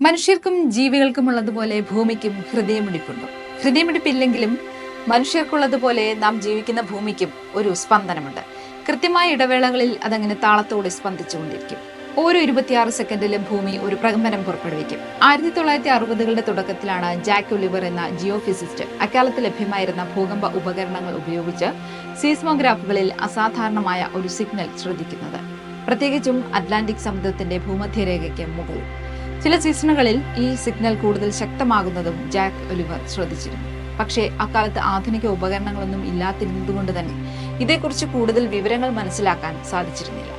മനുഷ്യർക്കും ജീവികൾക്കുമുള്ളതുപോലെ ഭൂമിക്കും ഹൃദയമിടിപ്പുണ്ട്. ഹൃദയമിടിപ്പില്ലെങ്കിലും മനുഷ്യർക്കുള്ളതുപോലെ നാം ജീവിക്കുന്ന ഭൂമിക്കും ഒരു സ്പന്ദനമുണ്ട്. കൃത്യമായ ഇടവേളകളിൽ അതങ്ങനെ താളത്തോടെ സ്പന്ദിച്ചുകൊണ്ടിരിക്കും. ഓരോ 26 സെക്കൻഡിലും ഭൂമി ഒരു പ്രകമ്പനം പുറപ്പെടുവിക്കും. 1960കളുടെ തുടക്കത്തിലാണ് ജാക്ക് ഒലിവർ എന്ന ജിയോഫിസിസ്റ്റ് അക്കാലത്ത് ലഭ്യമായിരുന്ന ഭൂകമ്പ ഉപകരണങ്ങൾ ഉപയോഗിച്ച് സീസ്മോഗ്രാഫുകളിൽ അസാധാരണമായ ഒരു സിഗ്നൽ ശ്രദ്ധിക്കുന്നത്, പ്രത്യേകിച്ചും അറ്റ്ലാന്റിക് സമുദ്രത്തിന്റെ ഭൂമധ്യരേഖയ്ക്ക് മുകളിൽ. ചില സീസണുകളിൽ ഈ സിഗ്നൽ കൂടുതൽ ശക്തമാകുന്നതും ജാക്ക് ഒലിവർ ശ്രദ്ധിച്ചിരുന്നു. പക്ഷേ അക്കാലത്ത് ആധുനിക ഉപകരണങ്ങളൊന്നും ഇല്ലാത്തിരുന്നതുകൊണ്ട് തന്നെ ഇതേക്കുറിച്ച് കൂടുതൽ വിവരങ്ങൾ മനസ്സിലാക്കാൻ സാധിച്ചിരുന്നില്ല.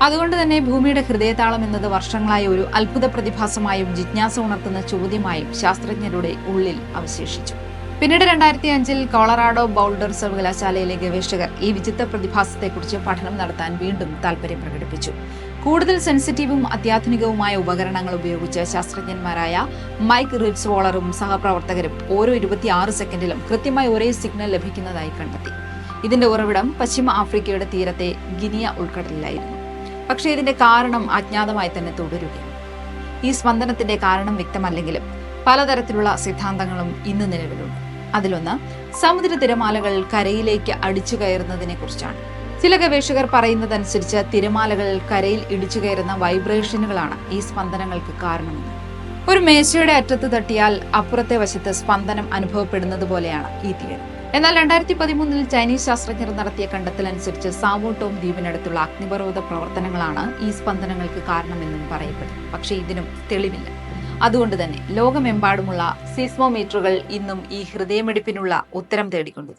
അതുകൊണ്ട് തന്നെ ഭൂമിയുടെ ഹൃദയതാളം എന്നത് വർഷങ്ങളായി ഒരു അത്ഭുത പ്രതിഭാസമായും ജിജ്ഞാസ ഉണർത്തുന്ന ചോദ്യമായും ശാസ്ത്രജ്ഞരുടെ ഉള്ളിൽ അവശേഷിച്ചു. പിന്നീട് 2005 കൊളറാഡോ ബൗൾഡർ സർവകലാശാലയിലെ ഗവേഷകർ ഈ വിചിത്ര പ്രതിഭാസത്തെക്കുറിച്ച് പഠനം നടത്താൻ വീണ്ടും താൽപര്യം പ്രകടിപ്പിച്ചു. കൂടുതൽ സെൻസിറ്റീവും അത്യാധുനികവുമായ ഉപകരണങ്ങൾ ഉപയോഗിച്ച് ശാസ്ത്രജ്ഞന്മാരായ മൈക്ക് റിറ്റ്സ്വോളറും സഹപ്രവർത്തകരും ഓരോ 26 സെക്കൻഡിലും കൃത്യമായി ഒരേ സിഗ്നൽ ലഭിക്കുന്നതായി കണ്ടെത്തി. ഇതിന്റെ ഉറവിടം പശ്ചിമ ആഫ്രിക്കയുടെ തീരത്തെ ഗിനിയ ഉൾക്കടലിലായിരുന്നു. പക്ഷേ ഇതിന്റെ കാരണം അജ്ഞാതമായി തന്നെ തുടരുകയാണ്. ഈ സ്പന്ദനത്തിന്റെ കാരണം വ്യക്തമല്ലെങ്കിലും പലതരത്തിലുള്ള സിദ്ധാന്തങ്ങളും ഇന്ന് നിലവിലുണ്ട്. അതിലൊന്ന് സമുദ്ര തിരമാലകൾ കരയിലേക്ക് അടിച്ചു കയറുന്നതിനെ കുറിച്ചാണ്. ചില ഗവേഷകർ പറയുന്നതനുസരിച്ച് തിരമാലകൾ കരയിൽ ഇടിച്ചു കയറുന്ന വൈബ്രേഷനുകളാണ് ഈ സ്പന്ദനങ്ങൾക്ക് കാരണമെന്ന്. ഒരു മേശയുടെ അറ്റത്ത് തട്ടിയാൽ അപ്പുറത്തെ വശത്ത് സ്പന്ദനം അനുഭവപ്പെടുന്നത് പോലെയാണ് ഈ തിയറി. എന്നാൽ 2013 ചൈനീസ് ശാസ്ത്രജ്ഞർ നടത്തിയ കണ്ടെത്തലനുസരിച്ച് സാവോ ടോം ദ്വീപിനടുത്തുള്ള അഗ്നിപർവ്വത പ്രവർത്തനങ്ങളാണ് ഈ സ്പന്ദനങ്ങൾക്ക് കാരണമെന്നും പറയപ്പെടുന്നു. പക്ഷേ ഇതിനും തെളിവില്ല. അതുകൊണ്ട് തന്നെ ലോകമെമ്പാടുമുള്ള സീസ്മോമീറ്ററുകൾ ഇന്നും ഈ ഹൃദയമിടിപ്പിനുള്ള ഉത്തരം തേടിക്കൊണ്ടു.